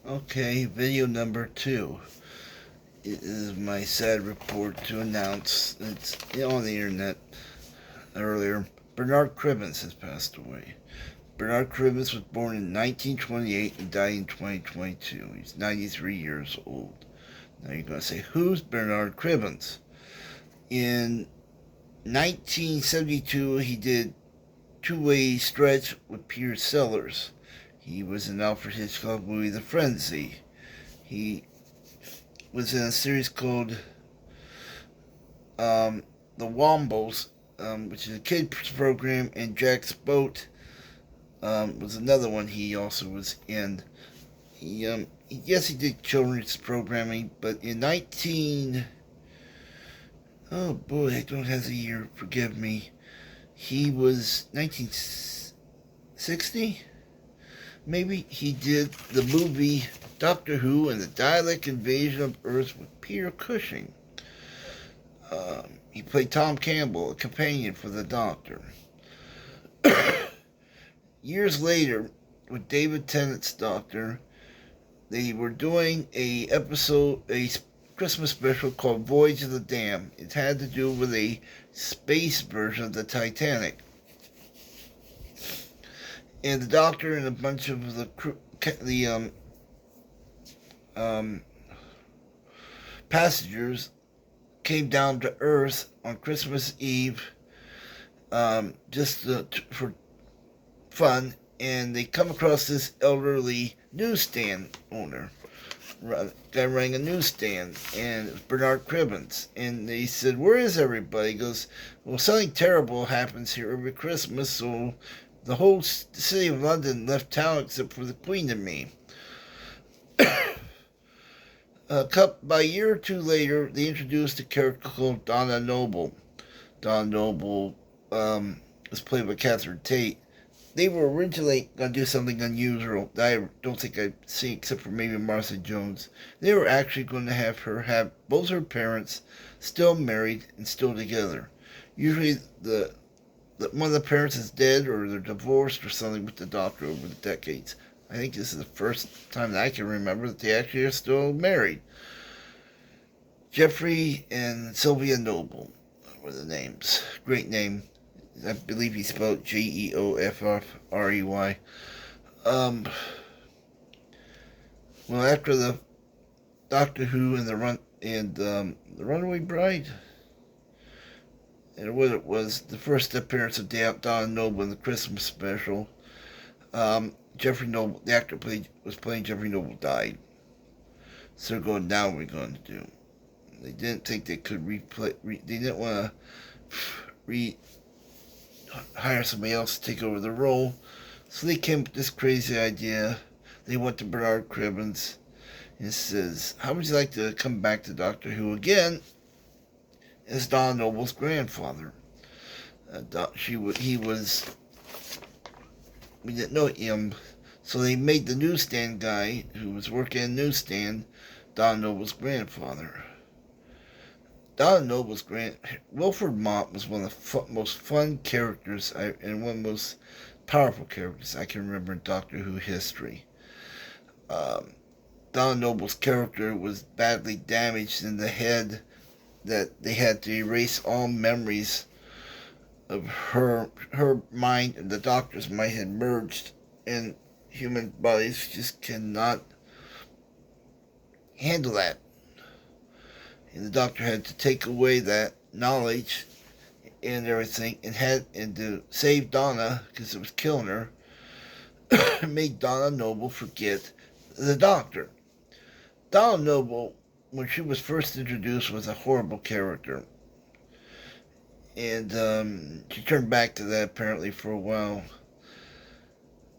Okay, video number 2. It is my sad report to announce it's on the internet earlier. Bernard Cribbins has passed away. Bernard Cribbins was born in 1928 and died in 2022. He's 93 years old. Now you're going to say, who's Bernard Cribbins? In 1972, he did Two-Way Stretch with Peter Sellers. He was in Alfred Hitchcock movie The Frenzy. He was in a series called The Wombos, which is a kids program, and Jack's Boat was another one he also was in. Yes, he did children's programming, but in 19... Oh boy, I don't have the year, forgive me. He was 1960? Maybe he did the movie Doctor Who and the Dalek Invasion of Earth with Peter Cushing. He played Tom Campbell, a companion for the Doctor. Years later, with David Tennant's Doctor, they were doing a Christmas special called Voyage of the Dam. It had to do with a space version of the Titanic. And the Doctor and a bunch of the passengers came down to Earth on Christmas Eve, just for fun, and they come across this elderly newsstand owner. Guy running a newsstand, and it was Bernard Cribbins. And they said, "Where is everybody?" He goes, "Well, something terrible happens here every Christmas, so the whole city of London left town except for the Queen and me." By a year or two later, they introduced a character called Donna Noble. Donna Noble was played by Catherine Tate. They were originally going to do something unusual that I don't think I've seen except for maybe Martha Jones. They were actually going to have her have both her parents still married and still together. Usually one of the parents is dead or they're divorced or something with the Doctor over the decades. I think this is the first time that I can remember that they actually are still married. Jeffrey and Sylvia Noble were the names. Great name. I believe he spelled Geoffrey. Well, after the Doctor Who and the Runaway Bride, and what it was, the first appearance of Donna Noble in the Christmas special, Jeffrey Noble, the actor was playing Jeffrey Noble, died. So they're going, now what are we going to do? They didn't think they could they didn't want to hire somebody else to take over the role. So they came up with this crazy idea. They went to Bernard Cribbins and says, "How would you like to come back to Doctor Who again as Donna Noble's grandfather?" We didn't know him, so they made the newsstand guy who was working in the newsstand Donna Noble's grandfather. Donna Noble's Wilfred Mott was one of the most fun characters and one of the most powerful characters I can remember in Doctor Who history. Donna Noble's character was badly damaged in the head that they had to erase all memories of her mind and the Doctor's mind had merged, and human bodies just cannot handle that. And the Doctor had to take away that knowledge and everything, and to save Donna because it was killing her, made Donna Noble forget the Doctor. Donna Noble, when she was first introduced, was a horrible character, and she turned back to that apparently for a while.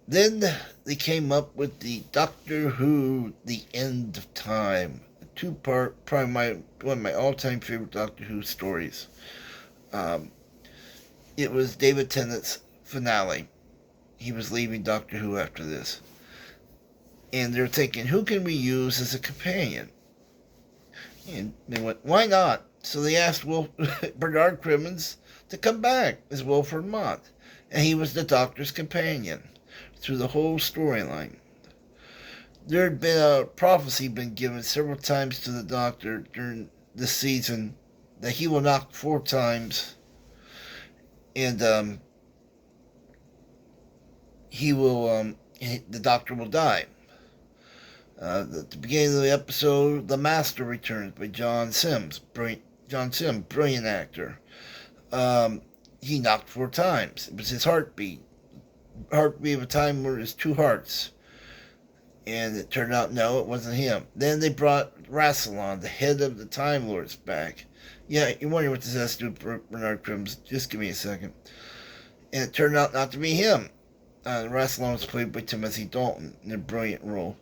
Then they came up with the Doctor Who: The End of Time. Two-part, probably one of my all-time favorite Doctor Who stories. It was David Tennant's finale. He was leaving Doctor Who after this. And they're thinking, who can we use as a companion? And they went, why not? So they asked Bernard Cribbins to come back as Wilfred Mott. And he was the Doctor's companion through the whole storyline. there had been a prophecy been given several times to the Doctor during this season that he will knock 4 times, and the Doctor will die. At the beginning of the episode, The Master returns by John Sims, brilliant actor. He knocked 4 times. It was his heartbeat of a time where there's 2 hearts. And it turned out, no, it wasn't him. Then they brought Rassilon, the head of the Time Lords, back. Yeah, you're wondering what this has to do with Bernard Cribbins. Just give me a second. And it turned out not to be him. Rassilon was played by Timothy Dalton in a brilliant role.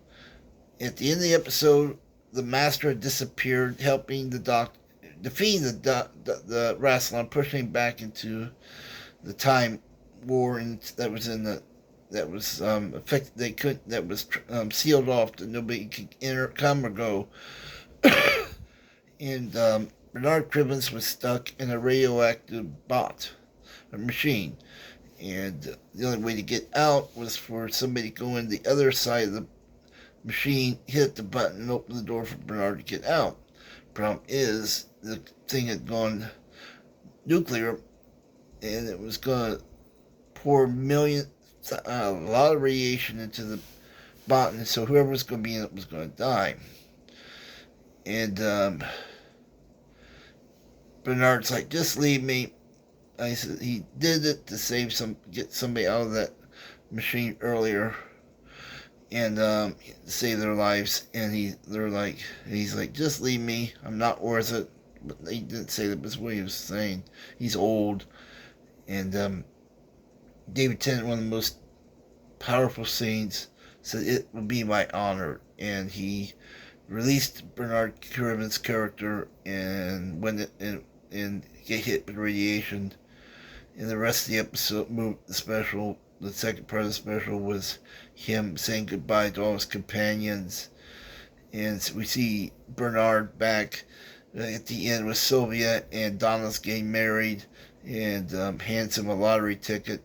At the end of the episode, the Master had disappeared, helping the Doctor, defeating the Rassilon, pushing him back into the Time War that was sealed off that nobody could come or go. And Bernard Cribbins was stuck in a radioactive a machine. And the only way to get out was for somebody to go in the other side of the machine, hit the button, and open the door for Bernard to get out. Problem is, the thing had gone nuclear, and it was going to pour a lot of radiation into the button, so whoever was going to be in it was going to die. And Bernard's like, just leave me. I said he did it to get somebody out of that machine earlier, and save their lives. And he's like, just leave me. I'm not worth it. But he didn't say that was what he was saying. He's old, and David Tennant, one of the most powerful scenes, said it would be my honor, and he released Bernard Cribbins' character and get hit with radiation. And the rest of the episode, the second part of the special was him saying goodbye to all his companions, and so we see Bernard back at the end with Sylvia, and Donna's getting married, and hands him a lottery ticket.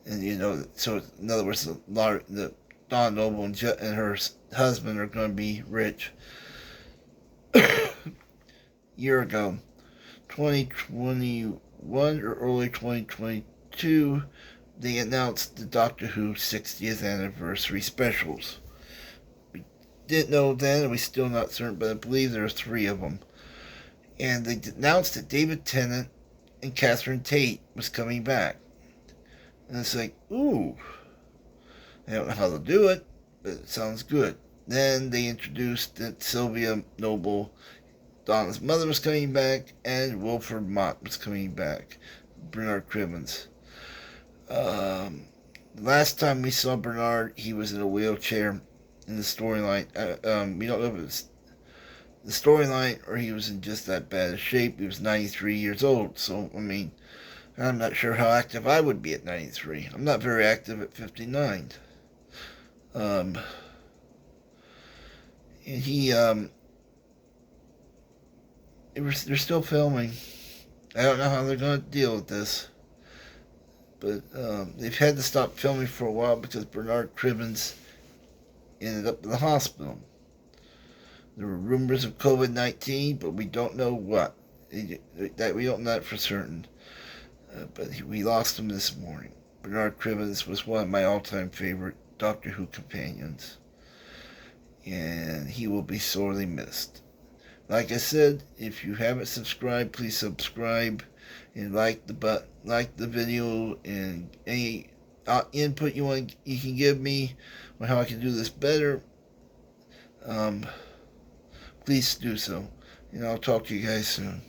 And so in other words, the Donna Noble and her husband are going to be rich. Year ago, 2021 or early 2022, they announced the Doctor Who 60th anniversary specials. We didn't know then, and we're still not certain, but I believe there are 3 of them. And they announced that David Tennant and Catherine Tate was coming back. And it's like, ooh, I don't know how to do it, but it sounds good. Then they introduced that Sylvia Noble, Donna's mother, was coming back, and Wilfred Mott was coming back. Bernard Cribbins. Last time we saw Bernard, he was in a wheelchair in the storyline. We don't know if it was the storyline or he was in just that bad a shape. He was 93 years old, so, I mean, I'm not sure how active I would be at 93. I'm not very active at 59. And they're still filming. I don't know how they're going to deal with this. But they've had to stop filming for a while because Bernard Cribbins ended up in the hospital. There were rumors of COVID-19, but we don't know what. We don't know that for certain. But we lost him this morning. Bernard Cribbins was one of my all-time favorite Doctor Who companions. And he will be sorely missed. Like I said, if you haven't subscribed, please subscribe and like the video, and any input you can give me on how I can do this better. Please do so, and I'll talk to you guys soon.